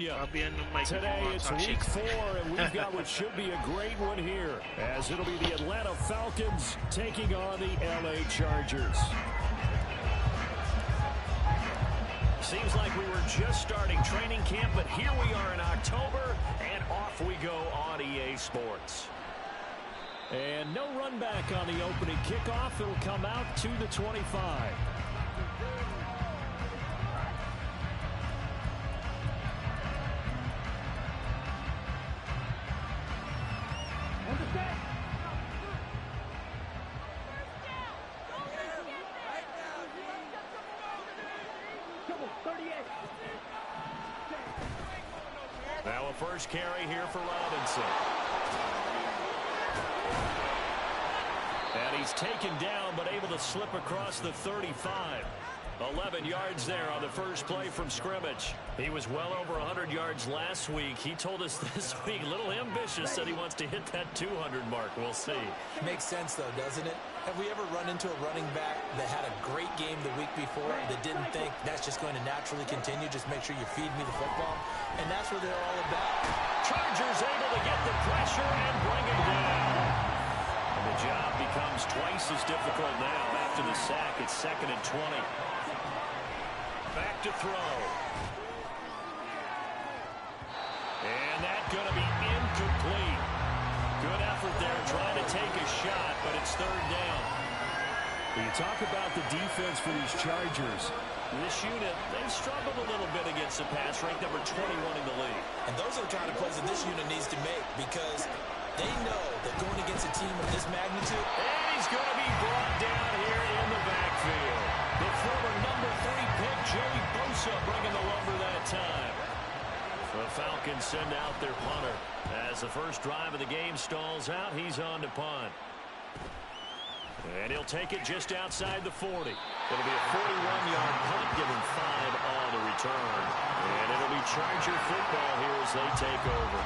you. Today it's week 4, and we've got what should be a great one here, as it'll be the Atlanta Falcons taking on the LA Chargers. Seems like we were just starting training camp, but here we are in October, and off we go on EA Sports. And no run back on the opening kickoff. It'll come out to the 25. Now a first carry here for Robinson. And he's taken down, but able to slip across the 35. 11 yards there on the first play from scrimmage. He was well over 100 yards last week. He told us this week, a little ambitious, said he wants to hit that 200 mark. We'll see. Makes sense, though, doesn't it? Have we ever run into a running back that had a great game the week before that didn't think that's just going to naturally continue? Just make sure you feed me the football. And that's what they're all about. Chargers able to get the pressure and bring it down. And the job becomes twice as difficult now after the sack. It's 2nd and 20. Back to throw. And that's going to be incomplete. Good effort there trying to take a shot, but it's 3rd down. When you talk about the defense for these Chargers, this unit, they've struggled a little bit against the pass, ranked number 21 in the league. And those are the kind of plays that this unit needs to make, because they know that going against a team of this magnitude. And he's going to be brought down here in the backfield. The former number 3 pick, Joey Bosa, bringing the lumber that time. The Falcons send out their punter. As the first drive of the game stalls out, he's on to punt. And he'll take it just outside the 40. It'll be a 41-yard punt, giving 5 on the return. And it'll be Charger football here as they take over.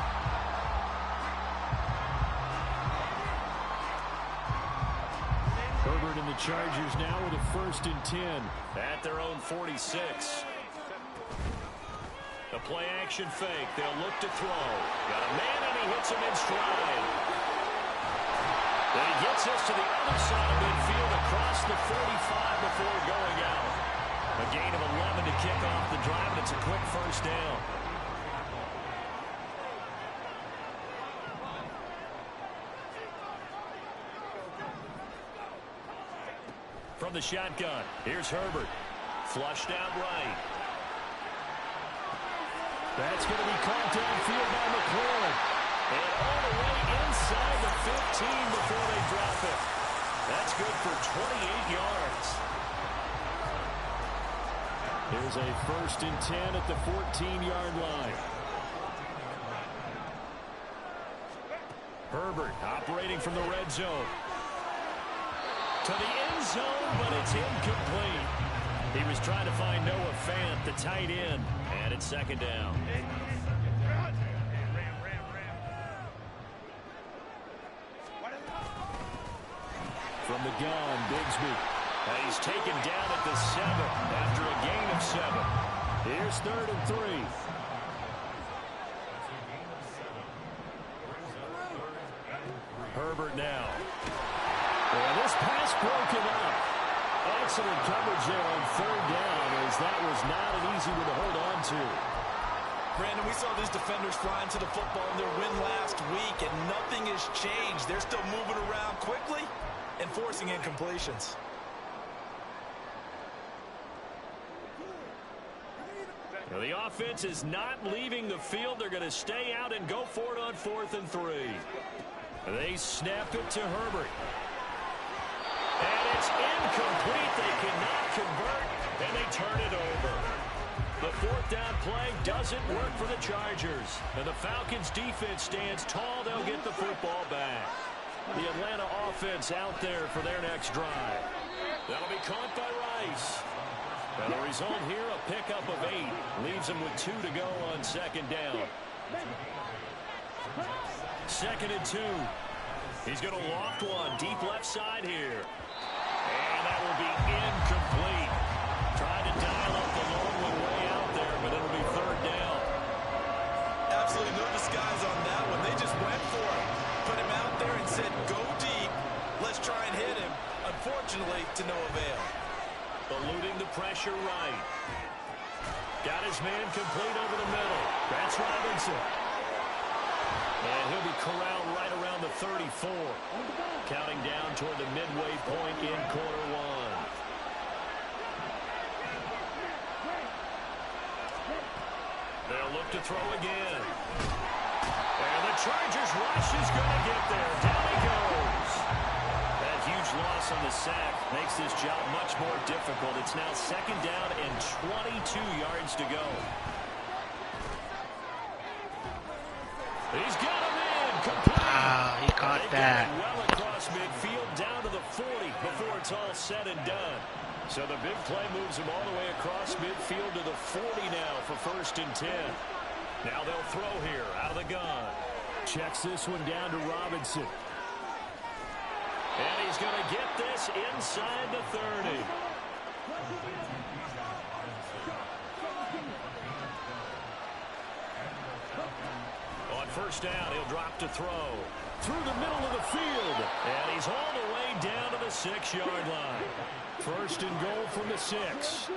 Herbert and the Chargers now with a 1st and 10. At their own 46. The play-action fake. They'll look to throw. Got a man, and he hits him in stride. Then he gets us to the other side of midfield across the 45 before going out. A gain of 11 to kick off the drive, and it's a quick 1st down. From the shotgun, here's Herbert. Flushed out right. That's going to be caught downfield by McLaurin. And all the way inside the 15 before they drop it. That's good for 28 yards. Here's a 1st and 10 at the 14-yard line. Herbert operating from the red zone. To the end zone, but it's incomplete. He was trying to find Noah Fant, the tight end, and it's 2nd down. From the gun, Bigsby. And he's taken down at the 7 after a gain of 7. Here's 3rd and 3. Herbert now. And this pass broken up. Excellent coverage there on 3rd down, as that was not an easy one to hold on to. Brandon, we saw these defenders flying to the football in their win last week, and nothing has changed. They're still moving around quickly and forcing incompletions. Now the offense is not leaving the field. They're going to stay out and go for it on 4th and 3. They snap it to Herbert. And it's incomplete. They cannot convert, and they turn it over. The 4th down play doesn't work for the Chargers. And the Falcons' defense stands tall. They'll get the football back. The Atlanta offense out there for their next drive. That'll be caught by Rice. And the result here, a pickup of 8. Leaves them with 2 to go on 2nd down. 2nd and 2. He's going to loft one deep left side here. And that will be incomplete. Tried to dial up the long one way out there, but it'll be 3rd down. those guys on that one. They just went for it. Put him out there and said, go deep. Let's try and hit him. Unfortunately, to no avail. Eluding the pressure right. Got his man complete over the middle. That's Robinson. And he'll be corralled right around the 34. Counting down toward the midway point in quarter one. They'll look to throw again. And the Chargers rush is going to get there. Down he goes. That huge loss on the sack makes this job much more difficult. It's now second down and 22 yards to go. He's got him in. Complete. He caught that. Well across midfield down to the 40 before it's all said and done. So the big play moves him all the way across midfield to the 40 now for 1st and 10. Now they'll throw here out of the gun. Checks this one down to Robinson. And he's going to get this inside the 30. On 1st down, he'll drop to throw. Through the middle of the field. And he's all the way down to the 6-yard line. 1st and goal from the 6.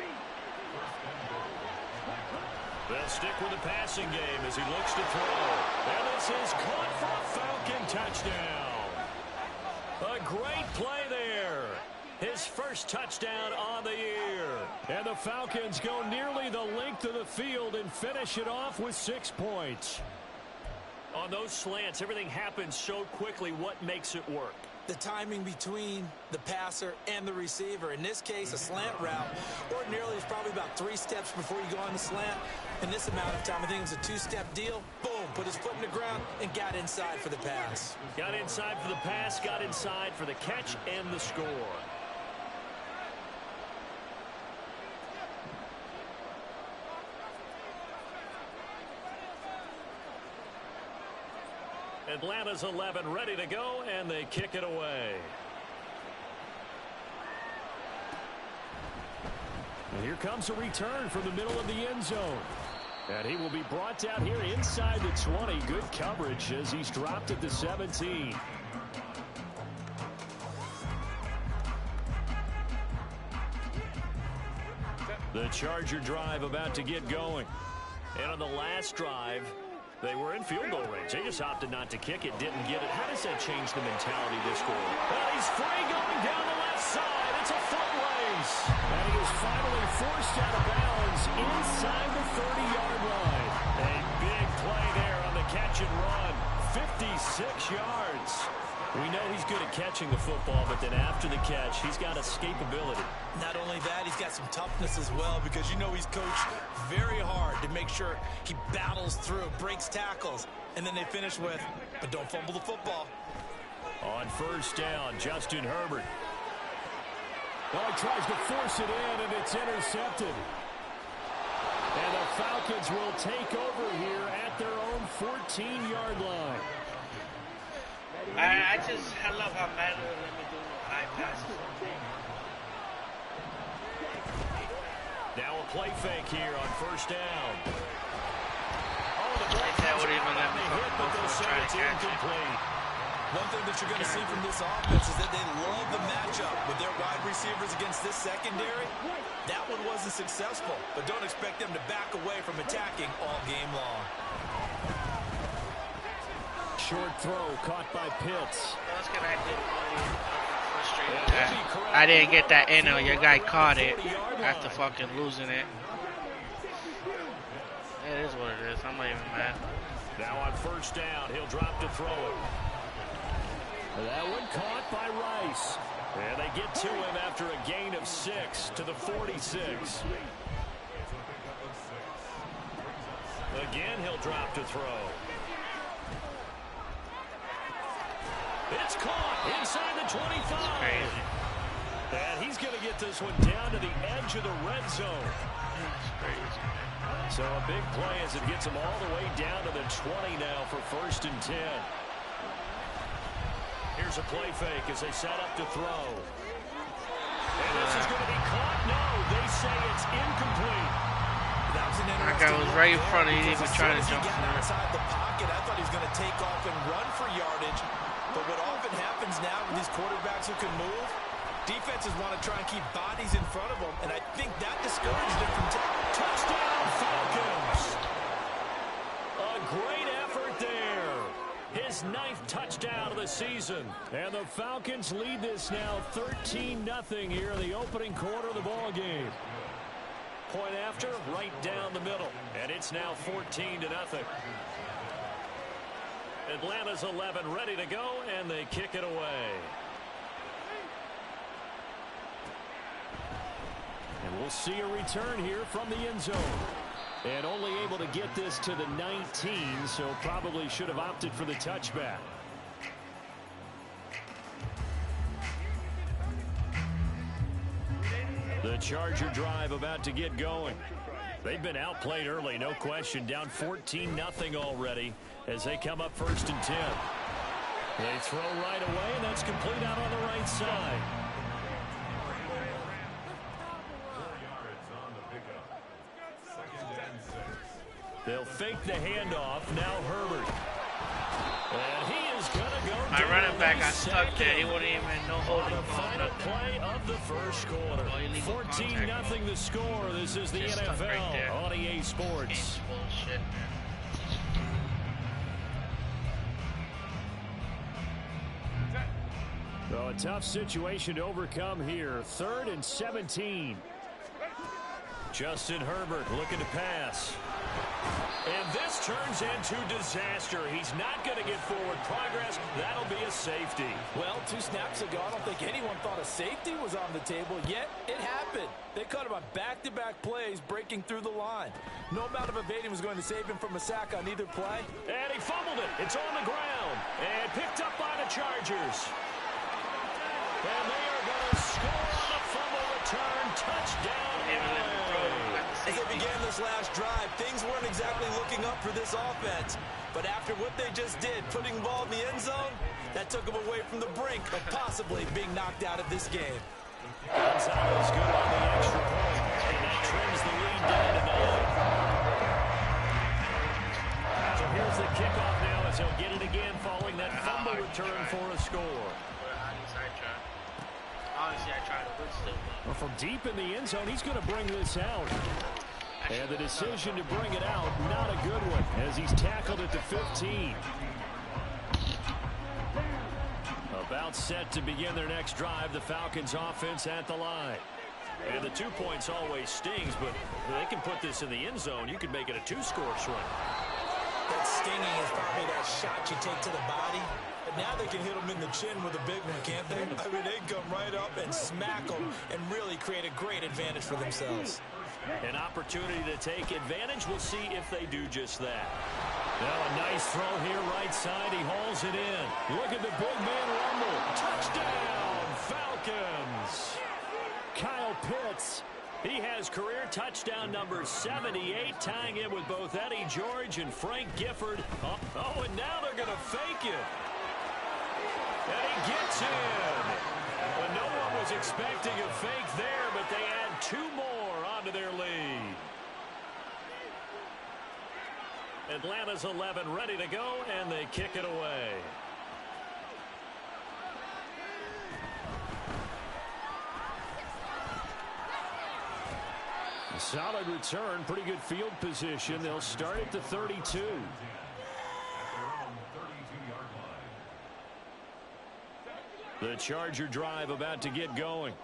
They'll stick with the passing game as he looks to throw. And this is caught for a Falcon touchdown. A great play there. His first touchdown on the year. And the Falcons go nearly the length of the field and finish it off with 6 points. On those slants, everything happens so quickly. What makes it work? The timing between the passer and the receiver. In this case, a slant route. Ordinarily, it's probably about 3 steps before you go on the slant. In this amount of time, I think it was a 2-step deal. Boom, put his foot in the ground and got inside for the pass. Got inside for the pass, got inside for the catch and the score. Atlanta's 11 ready to go, and they kick it away. And here comes a return from the middle of the end zone. And he will be brought down here inside the 20. Good coverage as he's dropped at the 17. The Charger drive about to get going. And on the last drive, they were in field goal range. They just opted not to kick it, didn't get it. How does that change the mentality this quarter? Well, he's free going down the left side. It's a foot race. And he is finally forced out of bounds inside the 30-yard line. A big play there on the catch and run. 56 yards. We know he's good at catching the football, but then after the catch, he's got escapability. Not only that, he's got some toughness as well, because you know he's coached very hard to make sure he battles through, breaks tackles, and then they finish with, but don't fumble the football. On 1st down, Justin Herbert. Well, he tries to force it in, and it's intercepted. And the Falcons will take over here at their own 14-yard line. I love how Madden will let me do high passes. Now a play fake here on 1st down. Oh, the Like that would even let me hit, but they'll say it's incomplete. One thing that you're going to see from this offense is that they love the matchup with their wide receivers against this secondary. That one wasn't successful, but don't expect them to back away from attacking all game long. Short throw caught by Pitts. I didn't get that in. Your guy caught it after fucking losing it. It is what it is. I'm not even mad. Now on 1st down, he'll drop to throw it. That one caught by Rice. And they get to him after a gain of 6 to the 46. Again, he'll drop to throw. It's caught inside the 25. Crazy. And he's going to get this one down to the edge of the red zone. That's crazy. So a big play as it gets him all the way down to the 20 now for 1st and 10. Here's a play fake as they set up to throw. And this is going to be caught. No, they say it's incomplete. That was an My guy was right in front of you, even trying to jump through. Outside the pocket, I thought he was going to take off and run for yardage. But what often happens now with these quarterbacks who can move, defenses want to try and keep bodies in front of them, and I think that discouraged them from touchdown Falcons. A great effort there. His 9th touchdown of the season. And the Falcons lead this now 13-0 here in the opening quarter of the ball game. Point after, right down the middle. And it's now 14-0. Atlanta's 11 ready to go, and they kick it away. And we'll see a return here from the end zone. And only able to get this to the 19, so probably should have opted for the touchback. The Charger drive about to get going. They've been outplayed early, no question. Down 14-0 already as they come up 1st and 10. They throw right away, and that's complete out on the right side. They'll fake the handoff. Now Herbert. And he is going to go down. My running back got stuck there. He wouldn't even no holding the final play of the first quarter. 14-0 the score. This is the NFL right on EA Sports. Bullshit. So a tough situation to overcome here. 3rd and 17. Justin Herbert looking to pass. And this turns into disaster. He's not going to get forward progress. That'll be a safety. Well, 2 snaps ago, I don't think anyone thought a safety was on the table, yet it happened. They caught him on back-to-back plays, breaking through the line. No amount of evading was going to save him from a sack on either play. And he fumbled it. It's on the ground. And picked up by the Chargers. And they are going to score on the fumble return. Touchdown. As they began this last drive, things weren't exactly looking up for this offense. But after what they just did, putting the ball in the end zone, that took them away from the brink of possibly being knocked out of this game. Gonzalez good on the extra point. And that trims the lead down to 9. So here's the kickoff now as he'll get it again following that fumble return for a score. Obviously, I tried to win still. Well, from deep in the end zone, he's going to bring this out. And the decision to bring it out, not a good one, as he's tackled at the 15. About set to begin their next drive, the Falcons offense at the line. And the 2 points always stings, but if they can put this in the end zone, you could make it a 2-score swing. That stinging is probably that shot you take to the body. But now they can hit them in the chin with a big one, can't they? I mean, they come right up and smack them and really create a great advantage for themselves. An opportunity to take advantage. We'll see if they do just that. Now a nice throw here right side. He hauls it in. Look at the big man rumble. Touchdown, Falcons. Kyle Pitts. He has career touchdown number 78, tying it with both Eddie George and Frank Gifford. Oh, and now they're going to fake it. And he gets in. Well, no one was expecting a fake there, but they add 2 more onto their lead. Atlanta's 11 ready to go, and they kick it away. Solid return, pretty good field position. They'll start at the 32. The Charger drive about to get going.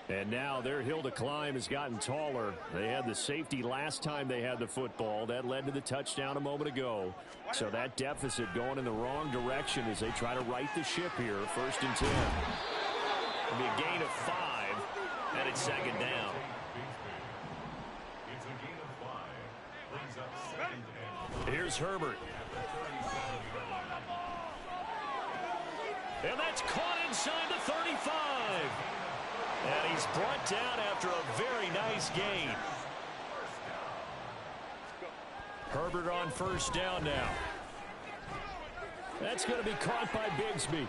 And now their hill to climb has gotten taller. They had the safety last time they had the football. That led to the touchdown a moment ago. So that deficit going in the wrong direction as they try to right the ship here. 1st and 10. It'll be a gain of 5. And it's 2nd down. Here's Herbert. And that's caught inside the 35. And he's brought down after a very nice gain. Herbert on 1st down now. That's going to be caught by Bigsby.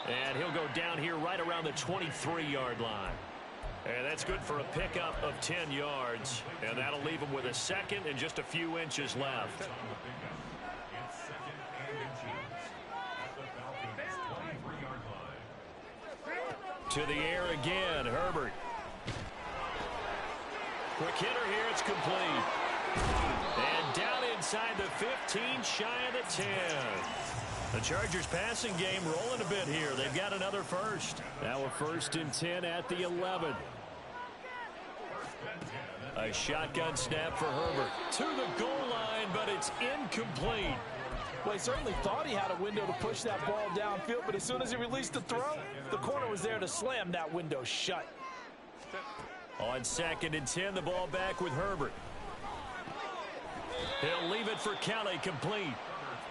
And he'll go down here right around the 23-yard line. And that's good for a pickup of 10 yards. And that'll leave him with a second and just a few inches left. To the air again, Herbert. Quick hitter here, it's complete. And down inside the 15, shy of the 10. The Chargers passing game rolling a bit here. They've got another first. Now a 1st and 10 at the 11. A shotgun snap for Herbert. To the goal line, but it's incomplete. Well, he certainly thought he had a window to push that ball downfield, but as soon as he released the throw, the corner was there to slam that window shut. On 2nd and 10, the ball back with Herbert. He'll leave it for Kelly, complete.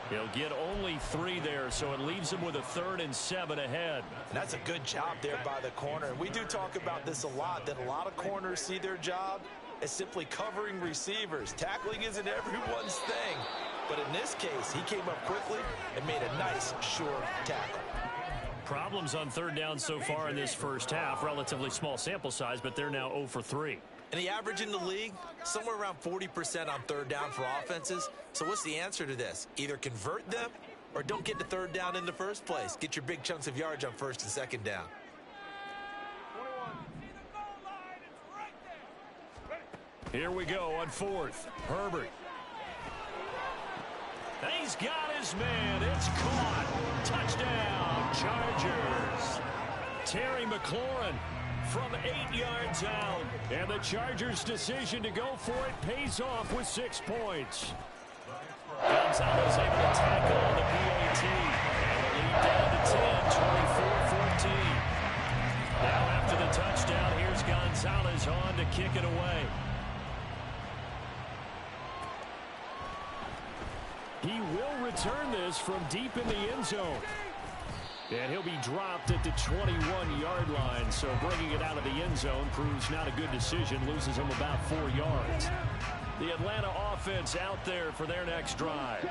He'll get only 3 there, so it leaves him with a 3rd and 7 ahead. And that's a good job there by the corner. And we do talk about this a lot, that a lot of corners see their job as simply covering receivers. Tackling isn't everyone's thing. But in this case, he came up quickly and made a nice, short tackle. Problems on 3rd down so far in this first half. Relatively small sample size, but they're now 0 for 3. And the average in the league, somewhere around 40% on 3rd down for offenses. So what's the answer to this? Either convert them or don't get the 3rd down in the first place. Get your big chunks of yards on 1st and 2nd down. Here we go on 4th. Herbert. He's got his man. It's caught. Touchdown, Chargers. Terry McLaurin from 8 yards out. And the Chargers' decision to go for it pays off with 6 points. Gonzalez able to tackle on the PAT. And the lead down to 10, 24-14. Now after the touchdown, here's Gonzalez on to kick it away. He will return this from deep in the end zone. And he'll be dropped at the 21-yard line. So bringing it out of the end zone proves not a good decision. Loses him about 4 yards. The Atlanta offense out there for their next drive.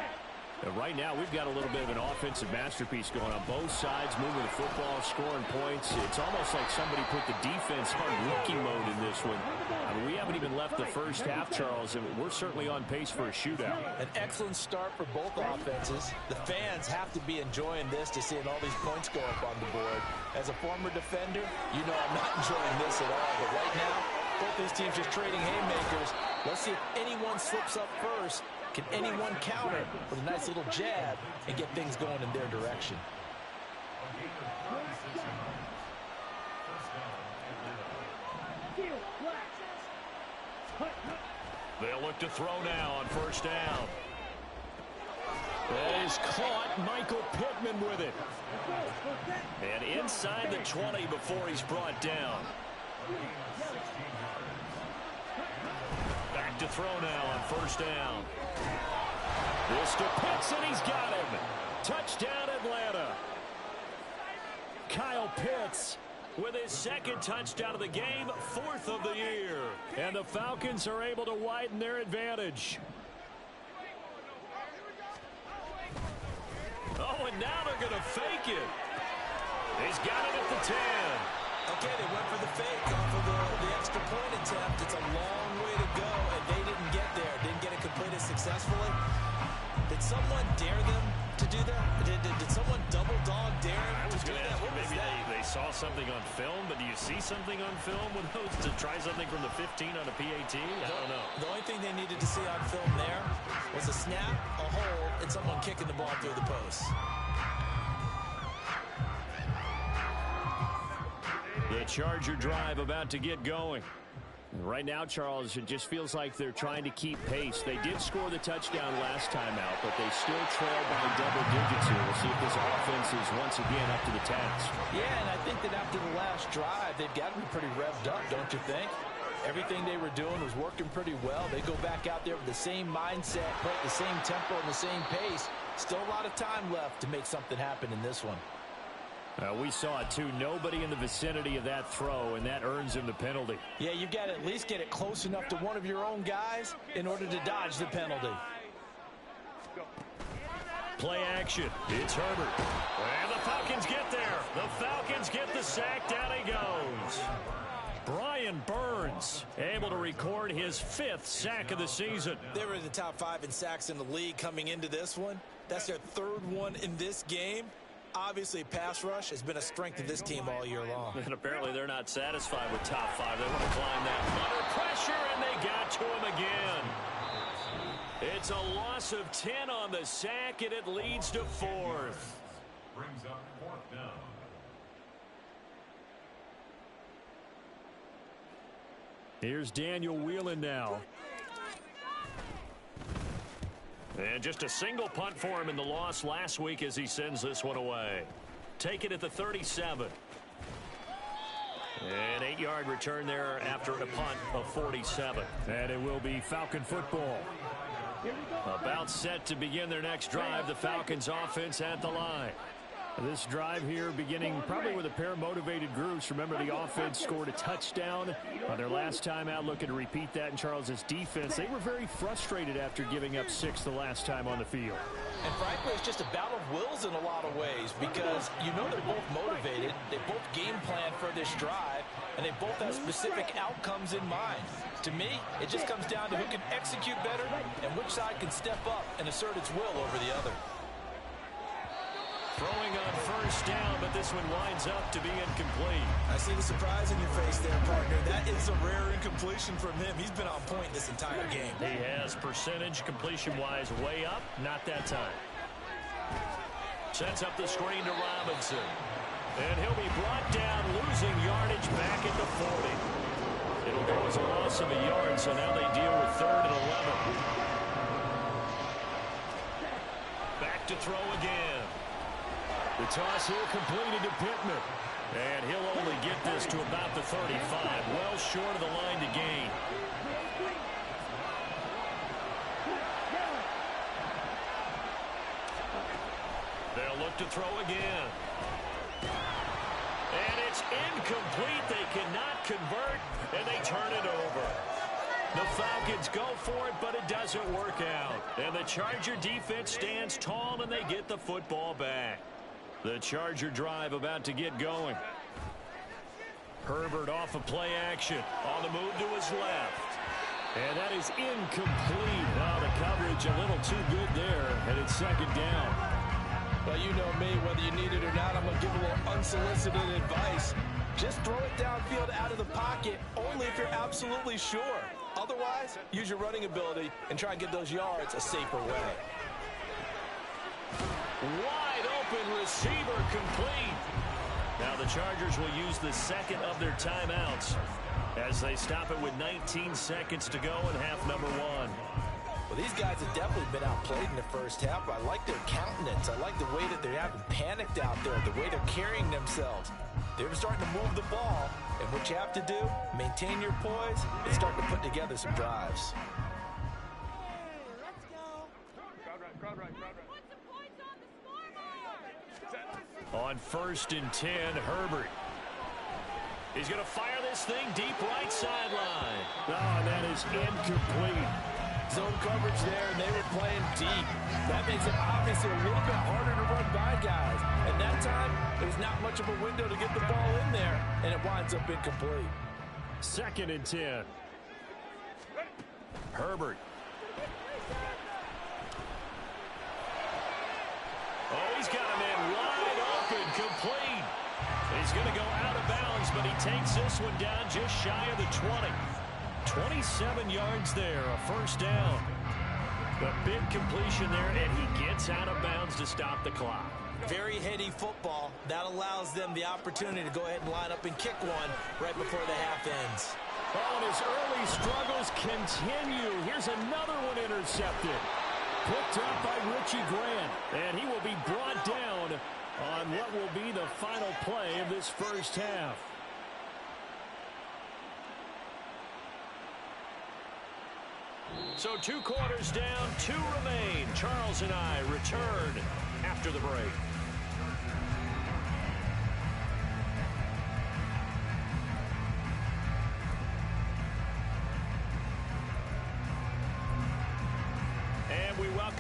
And right now, we've got a little bit of an offensive masterpiece going on both sides, moving the football, scoring points. It's almost like somebody put the defense on rookie mode in this one. I mean, we haven't even left the first half, Charles, and we're certainly on pace for a shootout. An excellent start for both offenses. The fans have to be enjoying this to seeing all these points go up on the board. As a former defender, you know I'm not enjoying this at all. But right now, both these teams just trading haymakers. Let's see if anyone slips up first. Can anyone counter with a nice little jab and get things going in their direction? They'll look to throw now on 1st down. That is caught. Michael Pittman with it. And inside the 20 before he's brought down. Back to throw now on 1st down. This to Pitts, and he's got him. Touchdown, Atlanta. Kyle Pitts with his 2nd touchdown of the game, 4th of the year. And the Falcons are able to widen their advantage. Oh, and now they're going to fake it. He's got it at the 10. Okay, they went for the fake off of the extra point attempt. It's a long way to go, and they didn't get there. Didn't get it completed successfully. Did someone dare them to do that? Did someone double dog dare them I was to do going to that? ask you, What was maybe that? they saw something on film, but do you see something on film with those to try something from the 15 on a PAT? I don't know. The only thing they needed to see on film there was a snap, a hold, and someone kicking the ball through the post. The Charger drive about to get going. Right now, Charles, it just feels like they're trying to keep pace. They did score the touchdown last time out, but they still trail by double digits here. We'll see if this offense is once again up to the task. Yeah, and I think that after the last drive, they've got to be pretty revved up, don't you think? Everything they were doing was working pretty well. They go back out there with the same mindset, play at the same tempo and the same pace. Still a lot of time left to make something happen in this one. We saw it, too. Nobody in the vicinity of that throw, and that earns him the penalty. Yeah, you've got to at least get it close enough to one of your own guys in order to dodge the penalty. Play action. It's Herbert. And the Falcons get there. The Falcons get the sack. Down he goes. Brian Brian Burns, able to record his 5th sack of the season. They were in the top 5 in sacks in the league coming into this one. That's their 3rd one in this game. Obviously, pass rush has been a strength of this team all year long. And apparently they're not satisfied with top 5. They want to climb that. Under pressure, and they got to him again. It's a loss of 10 on the sack, and it leads to 4th. Brings up 4th down. Here's Daniel Whelan now. And just a single punt for him in the loss last week as he sends this one away. Take it at the 37. An 8-yard return there after a punt of 47. And it will be Falcon football. About set to begin their next drive. The Falcons offense at the line. This drive here beginning probably with a pair of motivated groups. Remember, the offense scored a touchdown on their last time out, looking to repeat that in Charles's defense. They were very frustrated after giving up 6 the last time on the field. And frankly, it's just a battle of wills in a lot of ways because you know they're both motivated, they both game plan for this drive, and they both have specific outcomes in mind. To me, it just comes down to who can execute better and which side can step up and assert its will over the other. Throwing on first down, but this one winds up to be incomplete. I see the surprise in your face there, partner. That is a rare incompletion from him. He's been on point this entire game. He has percentage completion-wise way up. Not that time. Sets up the screen to Robinson. And he'll be brought down, losing yardage back at the 40. It'll go as a loss of a yard, so now they deal with 3rd and 11. Back to throw again. The toss here completed to Pittman. And he'll only get this to about the 35. Well short of the line to gain. They'll look to throw again. And it's incomplete. They cannot convert, and they turn it over. The Falcons go for it, but it doesn't work out. And the Charger defense stands tall, and they get the football back. The Charger drive about to get going. Herbert off of play action. On the move to his left. And that is incomplete. Wow, the coverage a little too good there, and it's 2nd down. Well, you know me, whether you need it or not, I'm going to give a little unsolicited advice. Just throw it downfield out of the pocket, only if you're absolutely sure. Otherwise, use your running ability and try and get those yards a safer way. Wide open receiver complete. Now the Chargers will use the 2nd of their timeouts as they stop it with 19 seconds to go in half number 1. Well, these guys have definitely been outplayed in the first half. I like their countenance. I like the way that they haven't panicked out there, the way they're carrying themselves. They're starting to move the ball, and what you have to do, maintain your poise and start to put together some drives. On 1st and 10, Herbert. He's going to fire this thing deep right sideline. Oh, that is incomplete. Zone coverage there, and they were playing deep. That makes it obviously a little bit harder to run by guys. And that time, there's not much of a window to get the ball in there, and it winds up incomplete. 2nd and 10. Herbert. Oh, he's got him in wide open, complete. He's going to go out of bounds, but he takes this one down just shy of the 20. 27 yards there, a 1st down. A big completion there, and he gets out of bounds to stop the clock. Very heady football. That allows them the opportunity to go ahead and line up and kick one right before the half ends. Oh, and his early struggles continue. Here's another one intercepted. Picked up by Richie Grant, and he will be brought down on what will be the final play of this first half. So 2 quarters down, 2 remain. Charles and I return after the break.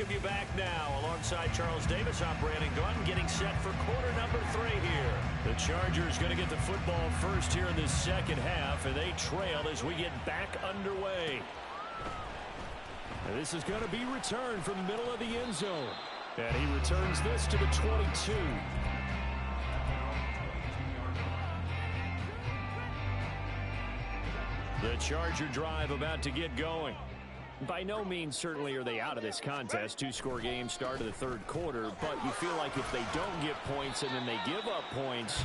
welcome you back now. Alongside Charles Davis, I'm Brandon Gaudin, getting set for quarter number 3 here. The Chargers going to get the football first here in this second half, and they trail as we get back underway. And this is going to be returned from the middle of the end zone. And he returns this to the 22. The Charger drive about to get going. By no means certainly are they out of this contest. 2-score game start of the third quarter, but you feel like if they don't get points and then they give up points,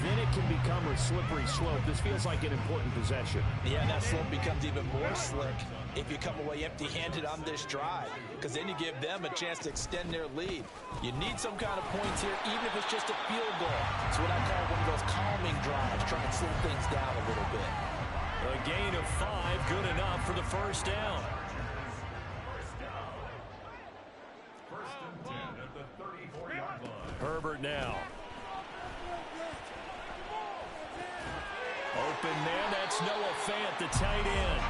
then it can become a slippery slope. This feels like an important possession. Yeah, that slope becomes even more slick if you come away empty-handed on this drive, because then you give them a chance to extend their lead. You need some kind of points here, even if it's just a field goal. It's what I call one of those calming drives, trying to slow things down a little bit. A gain of 5, good enough for the first down. Herbert now. Open man, that's Noah Fant, the tight end.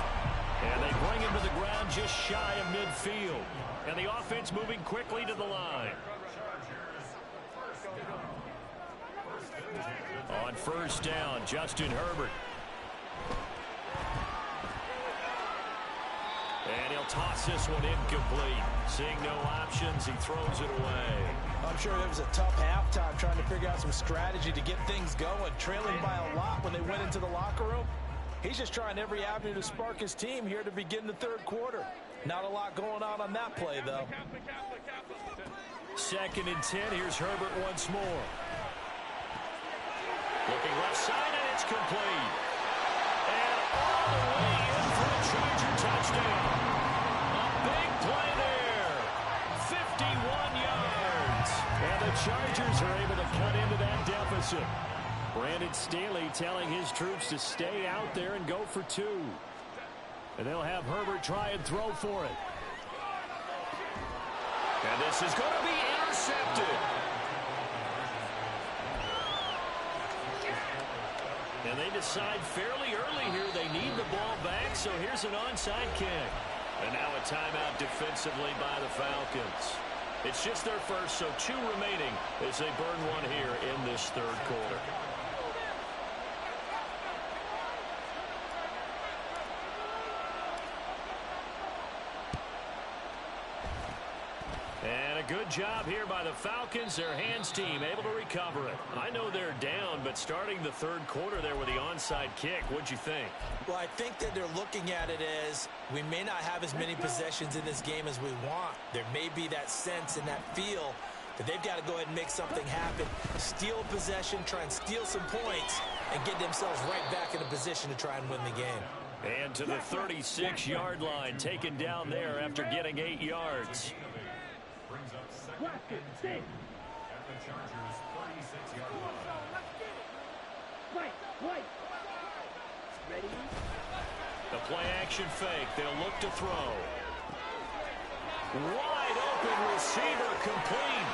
And they bring him to the ground just shy of midfield. And the offense moving quickly to the line. On first down, Justin Herbert. And he'll toss this one incomplete. Seeing no options, he throws it away. I'm sure it was a tough halftime trying to figure out some strategy to get things going. Trailing by a lot when they went into the locker room. He's just trying every avenue to spark his team here to begin the third quarter. Not a lot going on that play, though. 2nd and 10. Here's Herbert once more. Looking left side, and it's complete. And all the way in for a Charger touchdown. A big play there. 51 yards. And the Chargers are able to cut into that deficit. Brandon Staley telling his troops to stay out there and go for 2. And they'll have Herbert try and throw for it. And this is going to be intercepted. And they decide fairly early here they need the ball back, so here's an onside kick. And now a timeout defensively by the Falcons. It's just their first, so 2 remaining as they burn one here in this third quarter. And a good job here by the Falcons, their hands team, able to recover it. I know they're down, but starting the third quarter there with the onside kick, what'd you think? Well, I think that they're looking at it as we may not have as many possessions in this game as we want. There may be that sense and that feel that they've got to go ahead and make something happen. Steal a possession, try and steal some points, and get themselves right back in a position to try and win the game. And to the 36-yard line, taken down there after getting 8 yards. The play action fake. They'll look to throw. Wide open receiver complete.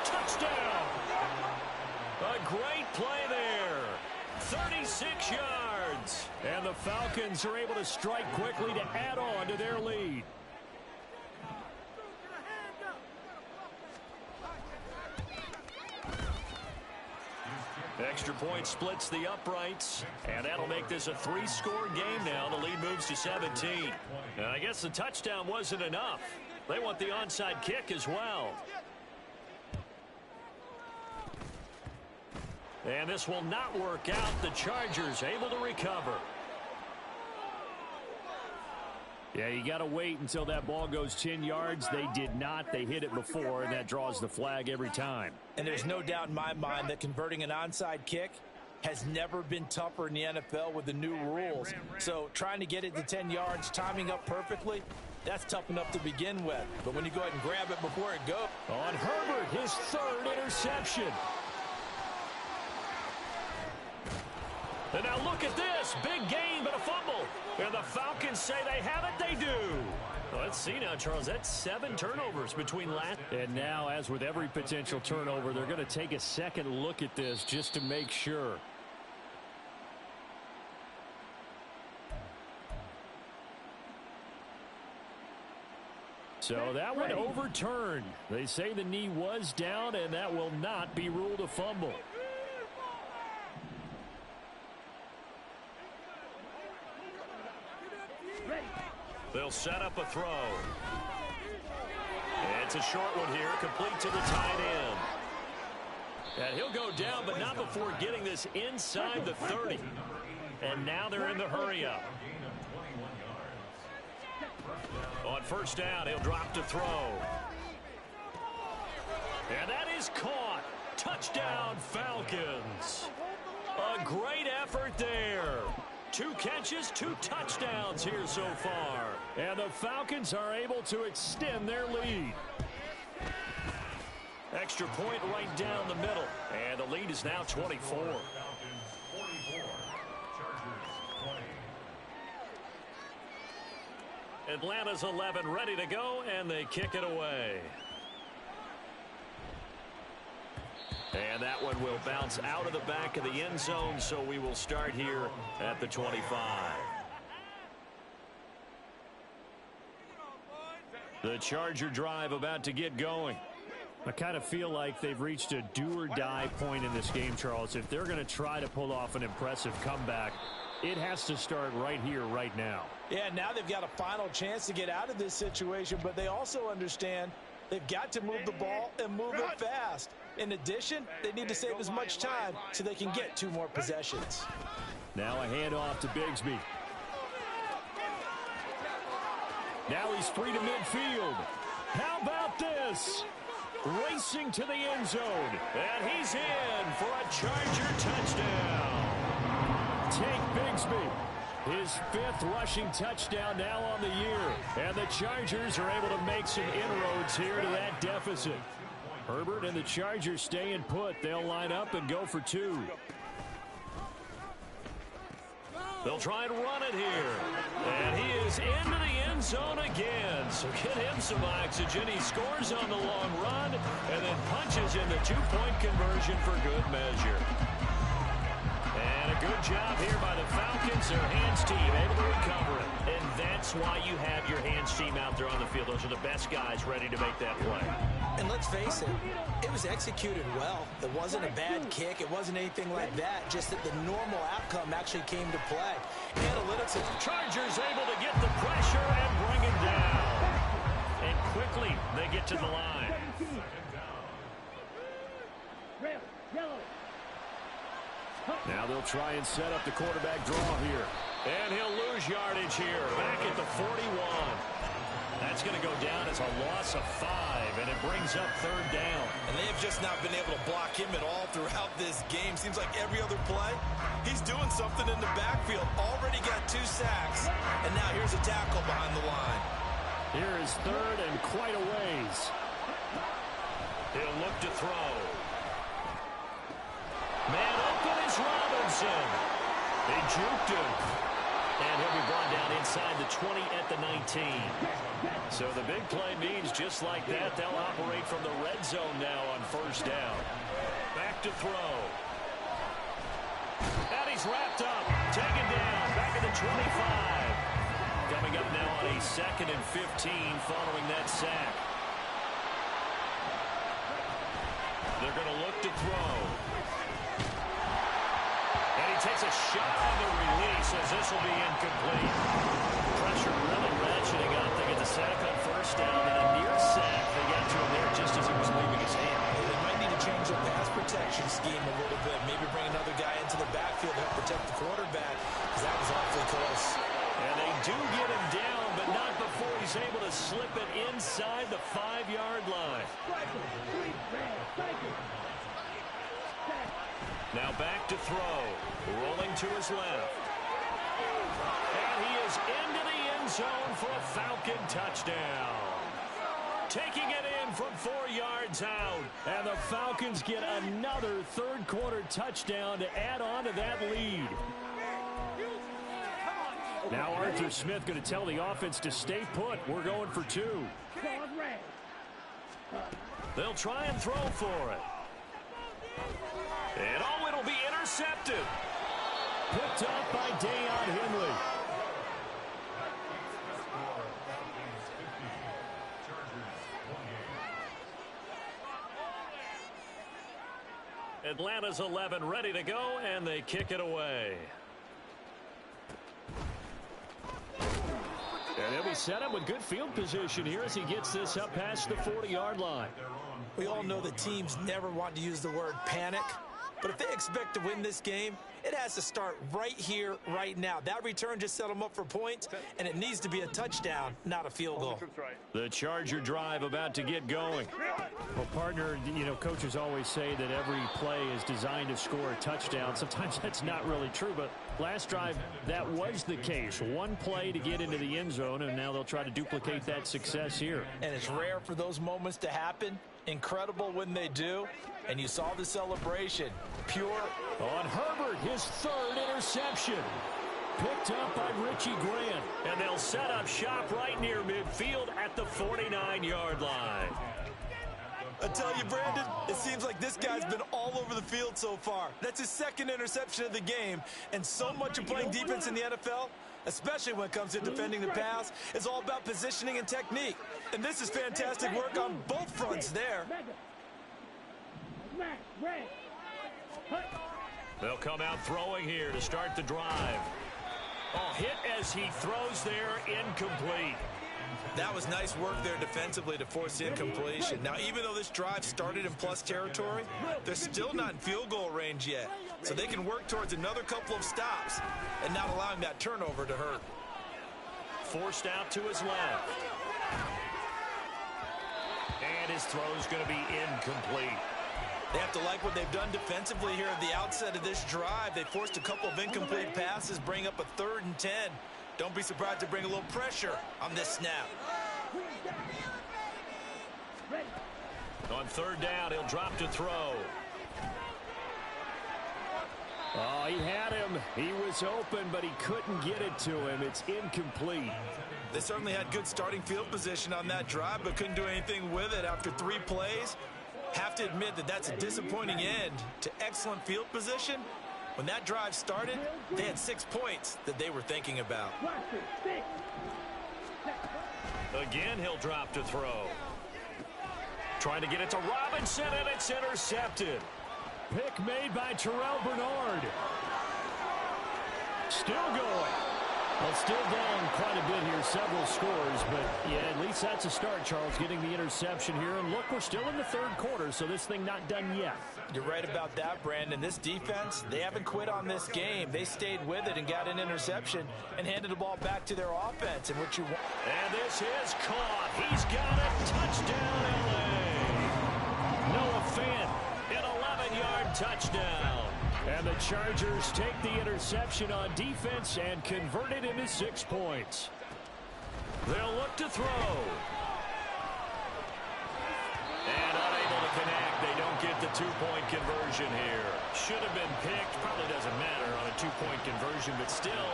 Touchdown. A great play there. 36 yards. And the Falcons are able to strike quickly to add on to their lead. Extra point splits the uprights, and that'll make this a 3-score game now. The lead moves to 17. And I guess the touchdown wasn't enough. They want the onside kick as well. And this will not work out. The Chargers able to recover. Yeah, you got to wait until that ball goes 10 yards. They did not. They hit it before, and that draws the flag every time. And there's no doubt in my mind that converting an onside kick has never been tougher in the NFL with the new rules. So trying to get it to 10 yards, timing up perfectly, that's tough enough to begin with. But when you go ahead and grab it before it goes. On Herbert, his 3rd interception. And now look at this. Big gain, but a fumble. And the Falcons say they have it. They do. Well, let's see now, Charles. That's 7 turnovers between last. And now, as with every potential turnover, they're going to take a second look at this just to make sure. So that one overturned. They say the knee was down, and that will not be ruled a fumble. They'll set up a throw. It's a short one here, complete to the tight end. And he'll go down, but not before getting this inside the 30. And now they're in the hurry-up. On first down, he'll drop to throw. And that is caught. Touchdown, Falcons. A great effort there. 2 catches, 2 touchdowns here so far. And the Falcons are able to extend their lead. Extra point right down the middle. And the lead is now 24. Atlanta's 11 ready to go, and they kick it away. And that one will bounce out of the back of the end zone, so we will start here at the 25. The Charger drive about to get going. I kind of feel like they've reached a do-or-die point in this game, Charles. If they're going to try to pull off an impressive comeback, it has to start right here, right now. Yeah, now they've got a final chance to get out of this situation, but they also understand they've got to move the ball and move it fast. In addition, they need to save as much time so they can get 2 more possessions. Now a handoff to Bigsby. Now he's free to midfield. How about this? Racing to the end zone. And he's in for a Charger touchdown. Take Bigsby. His 5th rushing touchdown now on the year. And the Chargers are able to make some inroads here to that deficit. Herbert and the Chargers staying put. They'll line up and go for 2. They'll try and run it here. And he is into the end zone again. So get him some oxygen. He scores on the long run and then punches in the 2-point conversion for good measure. And a good job here by the Falcons. Their hands team able to recover it. And that's why you have your hands team out there on the field. Those are the best guys ready to make that play. And let's face it, it was executed well. It wasn't a bad kick. It wasn't anything like that. Just that the normal outcome actually came to play. Analytics of Chargers able to get the pressure and bring it down. And quickly they get to the line. Now they'll try and set up the quarterback draw here. And he'll lose yardage here. Back at the 41. That's going to go down as a loss of 5, and it brings up 3rd down. And they have just not been able to block him at all throughout this game. Seems like every other play, he's doing something in the backfield. Already got 2 sacks, and now here's a tackle behind the line. Here is 3rd and quite a ways. He'll look to throw. Man open is Robinson. They juked him. And he'll be brought down inside the 20 at the 19. So the big play means just like that, they'll operate from the red zone now on first down. Back to throw. And he's wrapped up. Taken down. Back at the 25. Coming up now on a 2nd and 15 following that sack. They're going to look to throw. And he takes a shot on the release as this will be incomplete. Pressure really ratcheting up. They get the sack on first down and a near sack. They got to him there just as he was leaving his hand. They might need to change their pass protection scheme a little bit. Maybe bring another guy into the backfield to help protect the quarterback, because that was awfully close. And they do get him down, but not before he's able to slip it inside the 5-yard line. Now back to throw. Rolling to his left. And he is into the end zone for a Falcon touchdown. Taking it in from 4 yards out. And the Falcons get another 3rd quarter touchdown to add on to that lead. Now Arthur Smith going to tell the offense to stay put. We're going for 2. They'll try and throw for it. And oh, it'll be intercepted. Picked up by Deion Henley. Atlanta's 11 ready to go, and they kick it away. And he'll be set up with good field position here as he gets this up past the 40-yard line. We all know that teams never want to use the word panic, but if they expect to win this game, it has to start right here, right now. That return just set them up for points, and it needs to be a touchdown, not a field goal. The Charger drive about to get going. Well, partner, you know, coaches always say that every play is designed to score a touchdown. Sometimes that's not really true, but last drive, that was the case. One play to get into the end zone, and now they'll try to duplicate that success here. And it's rare for those moments to happen. Incredible when they do. And you saw the celebration. Pure. On Herbert, his third interception. Picked up by Richie Grant. And they'll set up shop right near midfield at the 49-yard line. I tell you, Brandon, it seems like this guy's been all over the field so far. That's his second interception of the game. And so much of playing defense in the NFL, especially when it comes to defending the pass, is all about positioning and technique. And this is fantastic work on both fronts there. They'll come out throwing here to start the drive. Oh, hit as he throws there, incomplete. That was nice work there defensively to force the incompletion. Now, even though this drive started in plus territory, they're still not in field goal range yet. So they can work towards another couple of stops and not allowing that turnover to hurt. Forced out to his left. And his throw's going to be incomplete. They have to like what they've done defensively here at the outset of this drive. They forced a couple of incomplete passes, bring up a 3rd and 10. Don't be surprised to bring a little pressure on this snap. On 3rd down, he'll drop to throw. Oh, he had him. He was open, but he couldn't get it to him. It's incomplete. They certainly had good starting field position on that drive, but couldn't do anything with it after 3 plays. Have to admit that that's a disappointing end to excellent field position. When that drive started, they had 6 points that they were thinking about. Again, he'll drop to throw. Trying to get it to Robinson, and it's intercepted. Pick made by Terrell Bernard. Still going. Well, still down quite a bit here, several scores, but yeah, at least that's a start, Charles, getting the interception here. And look, we're still in the 3rd quarter, so this thing not done yet. You're right about that, Brandon. This defense, they haven't quit on this game. They stayed with it and got an interception and handed the ball back to their offense. And what you want. And this is caught. He's got it. Touchdown, L.A. Noah Fant, an 11-yard touchdown. And the Chargers take the interception on defense and convert it into 6 points. They'll look to throw. And unable to connect. They don't get the 2-point conversion here. Should have been picked. Probably doesn't matter on a 2-point conversion, but still,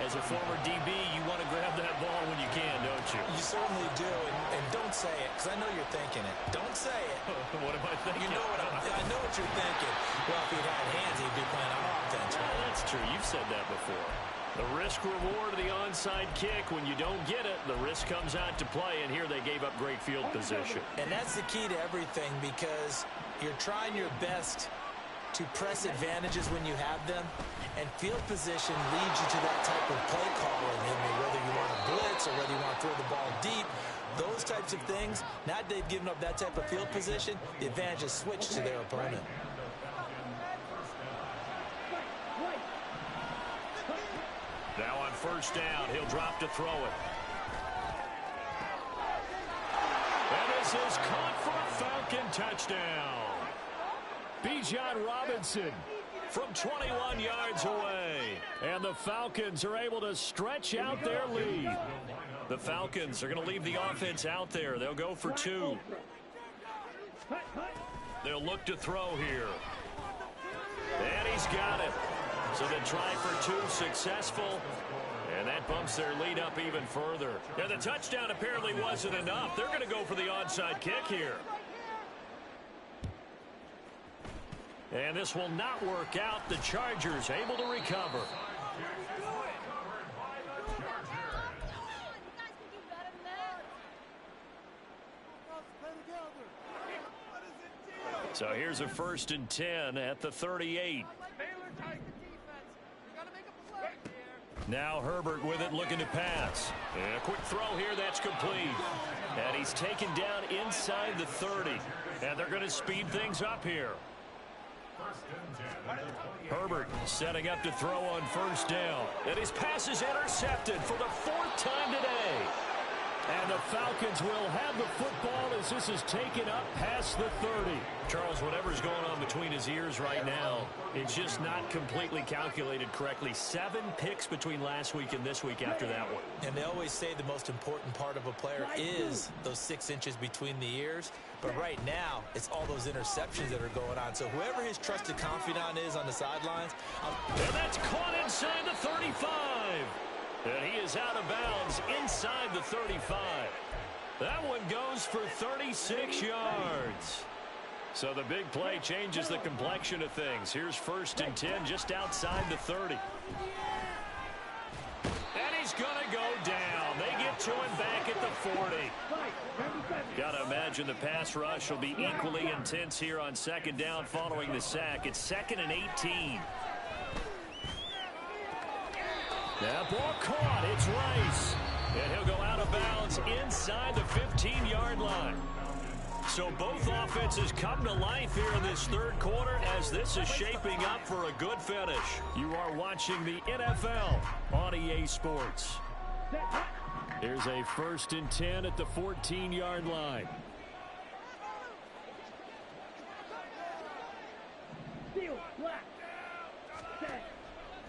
as a former DB, you want to grab that ball when you can, don't you? You certainly do, and don't say it, because I know you're thinking it. Don't say it. What am I thinking? You know I know what you're thinking. Well, if he'd had hands, he'd be playing on offense. Well, that's true. You've said that before. The risk-reward of the onside kick, when you don't get it, the risk comes out to play, and here they gave up great field position. And that's the key to everything, because you're trying your best to press advantages when you have them, and field position leads you to that type of play calling. I mean, whether you want to blitz or whether you want to throw the ball deep, those types of things, now that they've given up that type of field position, the advantage is switched to their opponent. Now on 1st down, he'll drop to throw it. And this is caught for a Falcon touchdown. Bijan Robinson from 21 yards away. And the Falcons are able to stretch out their lead. The Falcons are going to leave the offense out there. They'll go for 2. They'll look to throw here. And he's got it. So they try for 2, successful. And that bumps their lead up even further. Yeah, the touchdown apparently wasn't enough. They're going to go for the onside kick here. And this will not work out. The Chargers able to recover. So here's a 1st and 10 at the 38. Now Herbert with it, looking to pass. And a quick throw here, that's complete. And he's taken down inside the 30. And they're going to speed things up here. Herbert setting up to throw on 1st down. And his pass is intercepted for the 4th time today. And the Falcons will have the football as this is taken up past the 30. Charles, whatever's going on between his ears right now, it's just not completely calculated correctly. 7 picks between last week and this week after that one. And they always say the most important part of a player is those 6 inches between the ears. But right now, it's all those interceptions that are going on. So whoever his trusted confidant is on the sidelines. And that's caught inside the 35. And he is out of bounds inside the 35. That one goes for 36 yards. So the big play changes the complexion of things. Here's 1st and 10 just outside the 30. And he's going to go down. They get to him back at the 40. Got to imagine the pass rush will be equally intense here on 2nd down following the sack. It's 2nd and 18. That ball caught. It's Rice. And he'll go out of bounds inside the 15-yard line. So both offenses come to life here in this 3rd quarter as this is shaping up for a good finish. You are watching the NFL on EA Sports. Here's a 1st and 10 at the 14-yard line.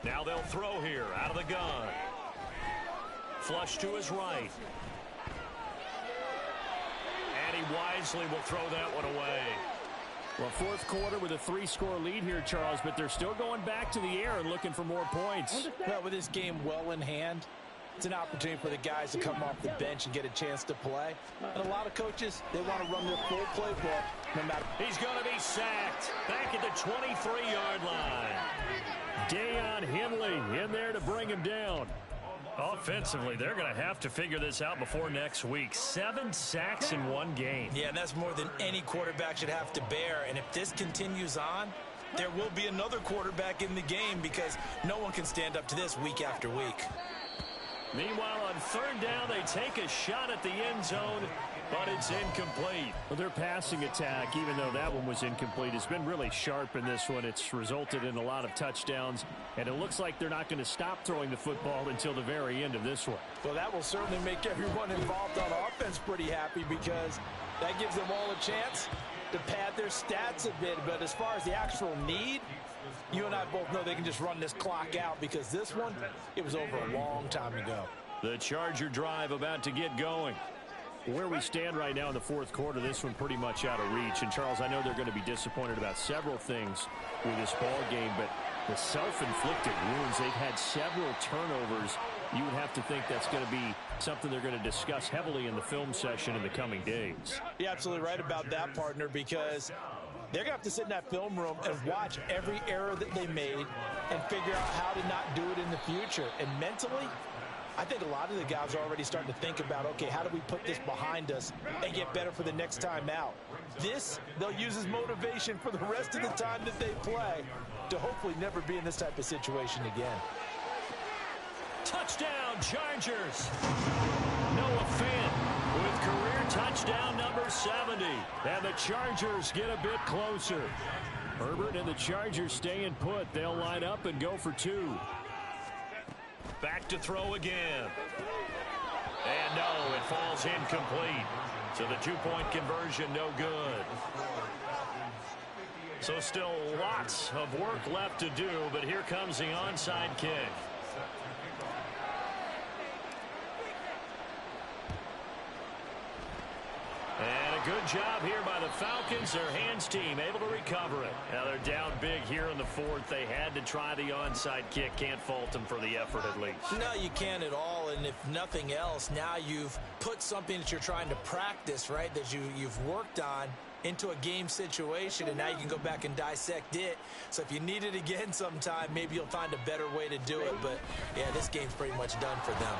Now they'll throw here out of the gun. Flush to his right. And he wisely will throw that one away. Well, 4th quarter with a 3-score lead here, Charles, but they're still going back to the air and looking for more points. Well, with this game well in hand, it's an opportunity for the guys to come off the bench and get a chance to play. And a lot of coaches, they want to run their full playbook no matter. He's going to be sacked back at the 23-yard line. Deion Henley in there to bring him down. Offensively, they're going to have to figure this out before next week. 7 sacks in 1 game. Yeah, and that's more than any quarterback should have to bear. And if this continues on, there will be another quarterback in the game because no one can stand up to this week after week. Meanwhile, on 3rd down, they take a shot at the end zone, but it's incomplete. Well, their passing attack, even though that one was incomplete, has been really sharp in this one. It's resulted in a lot of touchdowns, and it looks like they're not going to stop throwing the football until the very end of this one. Well, that will certainly make everyone involved on offense pretty happy because that gives them all a chance to pad their stats a bit. But as far as the actual need, you and I both know they can just run this clock out because this one, it was over a long time ago. The Charger drive about to get going. Where we stand right now in the 4th quarter, this one pretty much out of reach. And, Charles, I know they're going to be disappointed about several things with this ball game, but the self-inflicted wounds, they've had several turnovers. You would have to think that's going to be something they're going to discuss heavily in the film session in the coming days. You're absolutely right about that, partner, because they're going to have to sit in that film room and watch every error that they made and figure out how to not do it in the future. And mentally, I think a lot of the guys are already starting to think about, okay, how do we put this behind us and get better for the next time out? This, they'll use as motivation for the rest of the time that they play to hopefully never be in this type of situation again. Touchdown, Chargers. Noah Fant with career touchdown number 70. And the Chargers get a bit closer. Herbert and the Chargers staying put. They'll line up and go for 2. Back to throw again. And no, it falls incomplete. So the 2-point conversion no good. So still lots of work left to do, but here comes the onside kick. And a good job here by the Falcons. Their hands team able to recover it. Now they're down big here in the 4th. They had to try the onside kick. Can't fault them for the effort at least. No, you can't at all. And if nothing else, now you've put something that you're trying to practice, right, that you've worked on into a game situation, and now you can go back and dissect it. So if you need it again sometime, maybe you'll find a better way to do it. But, yeah, this game's pretty much done for them.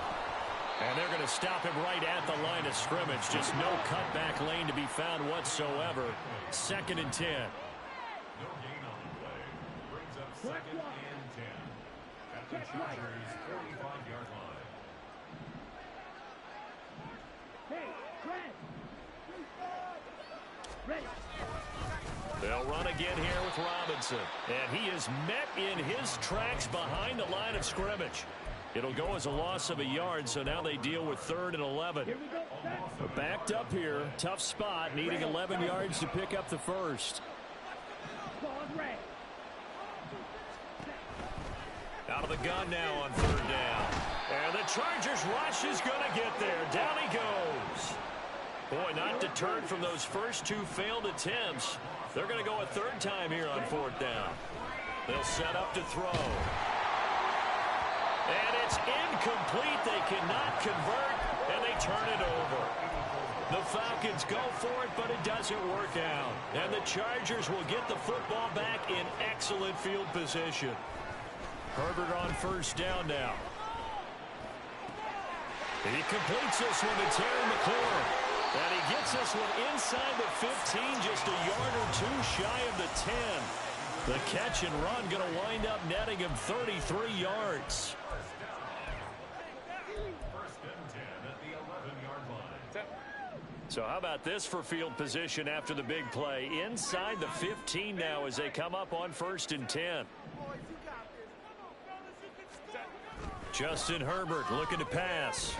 And they're going to stop him right at the line of scrimmage. Just no cutback lane to be found whatsoever. 2nd and 10. No gain on the play. Brings up 2nd and 10. At the Chargers' 45-yard line. They'll run again here with Robinson. And he is met in his tracks behind the line of scrimmage. It'll go as a loss of a yard, so now they deal with 3rd and 11. They're backed up here. Tough spot, needing 11 yards to pick up the first. Out of the gun now on 3rd down. And the Chargers rush is going to get there. Down he goes. Boy, not deterred from those first 2 failed attempts. They're going to go a 3rd time here on 4th down. They'll set up to throw. And it's incomplete. They cannot convert, and they turn it over. The Falcons go for it, but it doesn't work out. And the Chargers will get the football back in excellent field position. Herbert on 1st down now. He completes this one to Terry McLaurin. And he gets this one inside the 15, just a yard or 2 shy of the 10. The catch and run going to wind up netting him 33 yards. So how about this for field position after the big play? Inside the 15 now as they come up on 1st and 10. Justin Herbert looking to pass.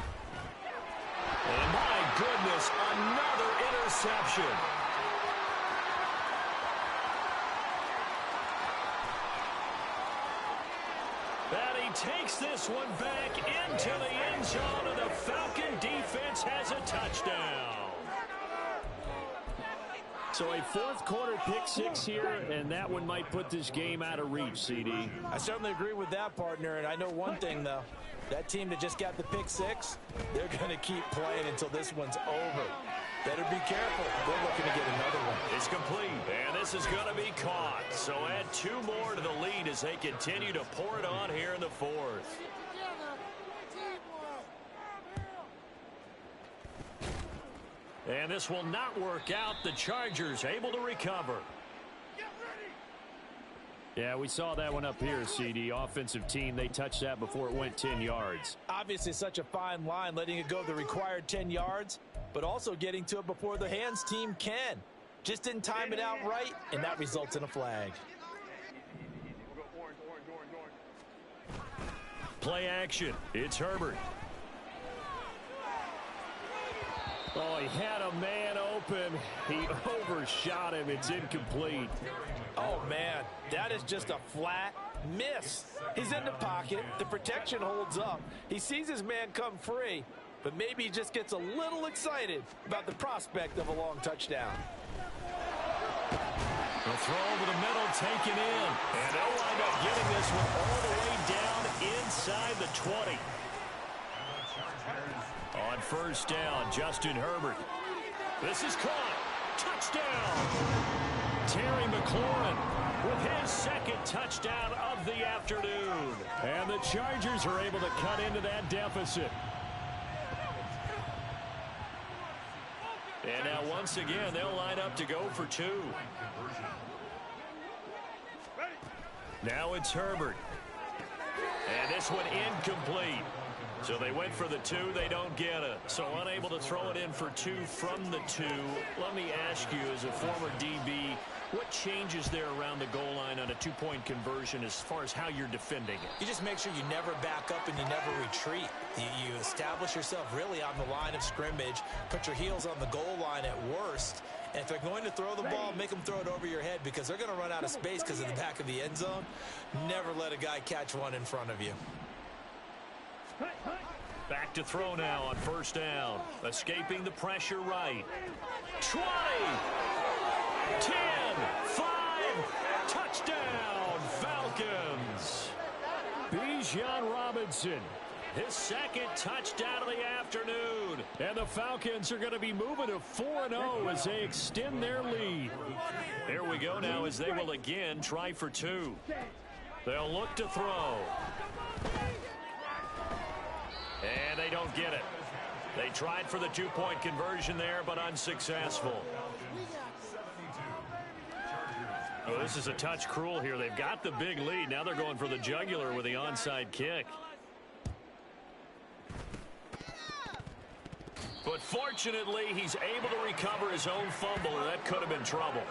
And my goodness, another interception. And he takes this one back into the end zone, and the Falcon defense has a touchdown. So a 4th quarter pick 6 here, and that one might put this game out of reach, CD. I certainly agree with that, partner, and I know one thing, though. That team that just got the pick 6, they're going to keep playing until this one's over. Better be careful. They're looking to get another one. It's complete, and this is going to be caught. So add 2 more to the lead as they continue to pour it on here in the 4th. And this will not work out. The Chargers able to recover. Yeah, we saw that one up here, CD. Offensive team, they touched that before it went 10 yards. Obviously such a fine line, letting it go the required 10 yards, but also getting to it before the hands team can. Just didn't time it out right, and that results in a flag. Play action. It's Herbert. Oh, he had a man open. He overshot him. It's incomplete. Oh, man, that is just a flat miss. He's in the pocket. The protection holds up. He sees his man come free, but maybe he just gets a little excited about the prospect of a long touchdown. The throw over the middle, taken in. And they'll wind up getting this one all the way down inside the 20. On 1st down, Justin Herbert. This is caught. Touchdown. Terry McLaurin with his 2nd touchdown of the afternoon. And the Chargers are able to cut into that deficit. And now once again, they'll line up to go for 2. Now it's Herbert. And this one incomplete. So they went for the 2, they don't get it. So unable to throw it in for 2 from the 2. Let me ask you, as a former DB, what changes there around the goal line on a 2-point conversion as far as how you're defending it? You just make sure you never back up and you never retreat. You establish yourself really on the line of scrimmage, put your heels on the goal line at worst, and if they're going to throw the ball, make them throw it over your head because they're going to run out of space because of the back of the end zone. Never let a guy catch one in front of you. Back to throw now on 1st down. Escaping the pressure right. 20, 10, 5, touchdown, Falcons. Bijan Robinson, his 2nd touchdown of the afternoon. And the Falcons are going to be moving to 4-0 as they extend their lead. Here we go now as they will again try for 2. They'll look to throw. And they they don't get it. They tried for the two-point conversion there, but unsuccessful. Oh, this is a touch cruel here. They've got the big lead. Now they're going for the jugular with the onside kick. But fortunately, he's able to recover his own fumble, or that could have been trouble.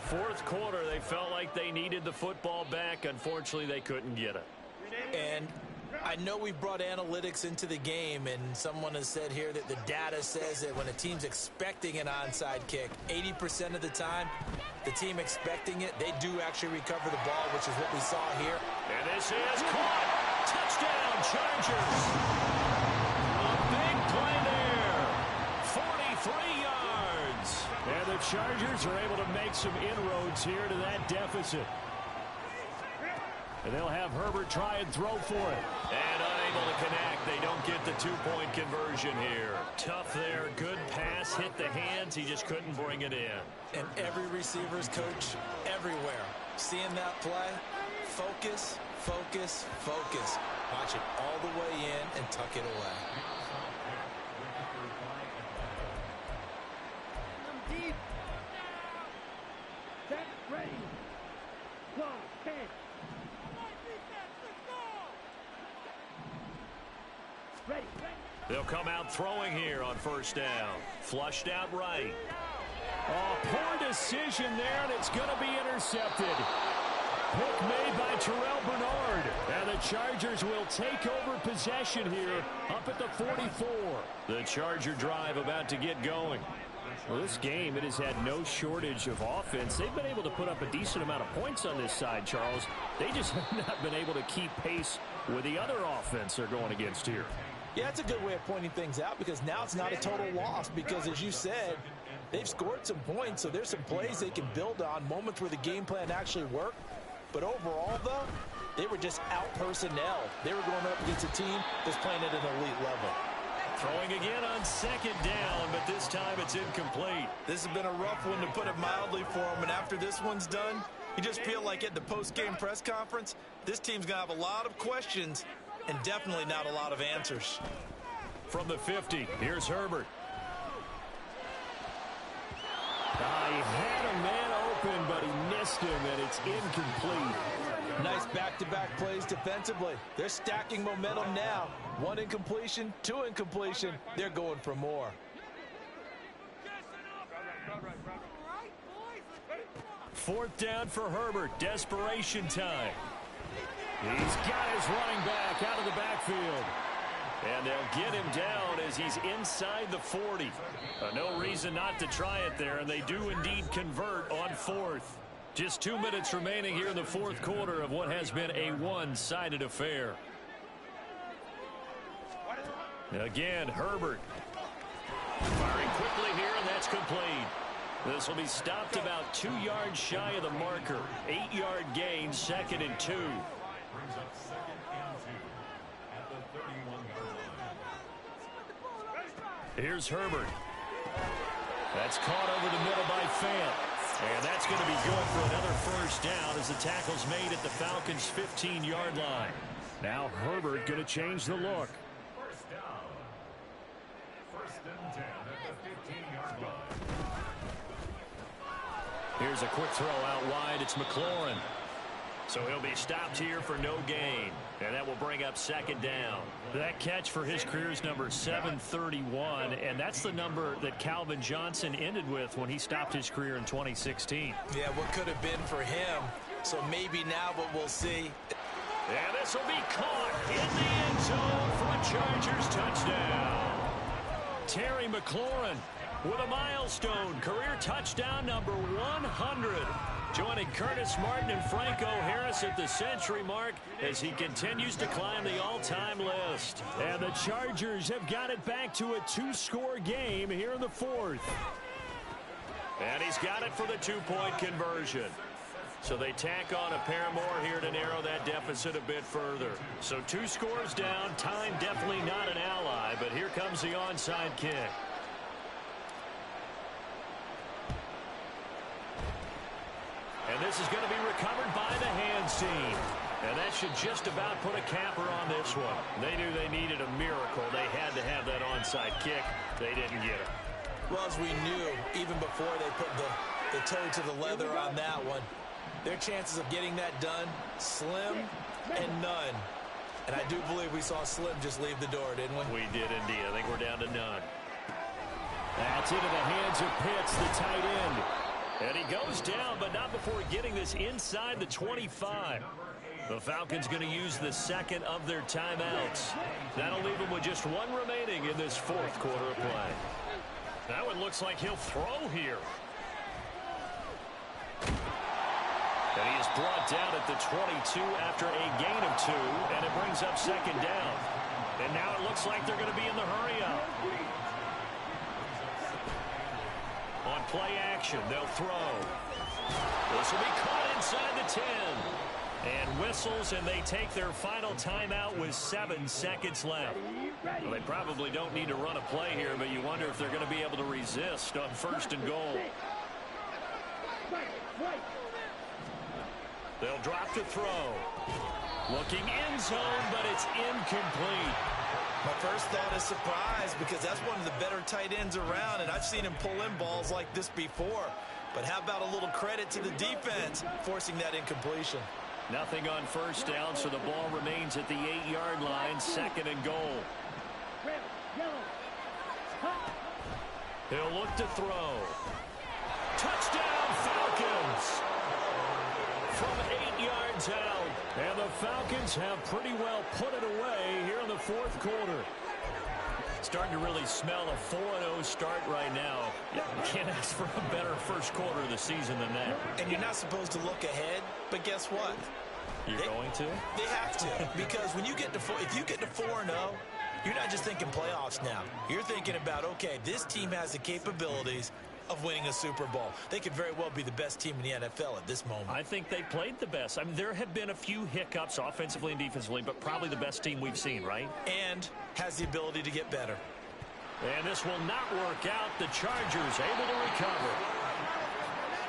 Fourth quarter, they felt like they needed the football back. Unfortunately, they couldn't get it. And I know we've brought analytics into the game, and someone has said here that the data says that when a team's expecting an onside kick, 80% of the time, the team expecting it, they do actually recover the ball, which is what we saw here. And this is caught. Touchdown, Chargers. A big play there. 43 yards. And the Chargers are able to make some inroads here to that deficit. And they'll have Herbert try and throw for it. And unable to connect. They don't get the two-point conversion here. Tough there. Good pass. Hit the hands. He just couldn't bring it in. And every receiver's coach everywhere. Seeing that play, focus, focus, focus. Watch it all the way in and tuck it away. Deep. Set, ready. Go, 10. Ready. They'll come out throwing here on first down. Flushed out right. Oh, poor decision there, and it's going to be intercepted. Pick made by Terrell Bernard. And the Chargers will take over possession here up at the 44. The Charger drive about to get going. Well, this game, it has had no shortage of offense. They've been able to put up a decent amount of points on this side, Charles. They just have not been able to keep pace with the other offense they're going against here. Yeah, that's a good way of pointing things out, because now it's not a total loss, because as you said, they've scored some points, so there's some plays they can build on, moments where the game plan actually worked. But overall, though, they were just out personnel. They were going up against a team that's playing at an elite level. Throwing again on second down, but this time it's incomplete. This has been a rough one, to put it mildly, for them, and after this one's done, you just feel like at the post-game press conference, this team's going to have a lot of questions and definitely not a lot of answers. From the 50, here's Herbert. He had a man open, but he missed him, and it's incomplete. Nice back-to-back plays defensively. They're stacking momentum now. One incompletion, two incompletion. They're going for more. Fourth down for Herbert. Desperation time. He's got his running back out of the backfield. And they'll get him down as he's inside the 40. No reason not to try it there, and they do indeed convert on fourth. Just 2 minutes remaining here in the fourth quarter of what has been a one-sided affair. Again, Herbert. Firing quickly here, and that's complete. This will be stopped about 2 yards shy of the marker. 8-yard gain, 2nd and 2. Brings up 2nd and 2 at the 31-yard line. Here's Herbert. That's caught over the middle by Fant. And that's going to be good for another first down as the tackle's made at the Falcons' 15-yard line. Now Herbert going to change the look. First down. 1st and 10 at the 15-yard line. Here's a quick throw out wide. It's McLaurin. So he'll be stopped here for no gain. And that will bring up 2nd down. That catch for his career is number 731. And that's the number that Calvin Johnson ended with when he stopped his career in 2016. Yeah, what could have been for him. So maybe now what we'll see. And this will be caught in the end zone for a Chargers touchdown. Terry McLaurin with a milestone career touchdown number 100. Joining Curtis Martin and Franco Harris at the century mark as he continues to climb the all-time list. And the Chargers have got it back to a 2-score game here in the fourth. And he's got it for the 2-point conversion. So they tack on a pair more here to narrow that deficit a bit further. So 2 scores down, time definitely not an ally, but here comes the onside kick. And this is going to be recovered by the hands team. And that should just about put a capper on this one. They knew they needed a miracle. They had to have that onside kick. They didn't get it. Well, as we knew, even before they put the toe to the leather on that one, their chances of getting that done, slim and none. And I do believe we saw Slim just leave the door, didn't we? We did indeed. I think we're down to none. That's into the hands of Pitts, the tight end. And he goes down, but not before getting this inside the 25. The Falcons going to use the second of their timeouts. That'll leave them with just one remaining in this fourth quarter of play. That one looks like he'll throw here. And he is brought down at the 22 after a gain of 2, and it brings up second down. And now it looks like they're going to be in the hurry-up. On play action, they'll throw. This will be caught inside the 10. And whistles, and they take their final timeout with 7 seconds left. Well, they probably don't need to run a play here, but you wonder if they're going to be able to resist on first and goal. They'll drop to throw. Looking end zone, but it's incomplete. My first thought is surprise, because that's one of the better tight ends around, and I've seen him pull in balls like this before. But how about a little credit to the defense forcing that incompletion? Nothing on first down, so the ball remains at the 8-yard line, second and goal. He'll look to throw. Touchdown, Falcons! From 8 yards out. And the Falcons have pretty well put it away here in the fourth quarter. Starting to really smell a 4-0 start right now. You can't ask for a better first quarter of the season than that. And you're not supposed to look ahead, but guess what? You're going to? They have to, because when you get to if you get to 4-0, you're not just thinking playoffs now. You're thinking about, okay, this team has the capabilities of winning a Super Bowl. They could very well be the best team in the NFL at this moment. I think they played the best. I mean, there have been a few hiccups offensively and defensively, but probably the best team we've seen, right? And has the ability to get better. And this will not work out. The Chargers able to recover.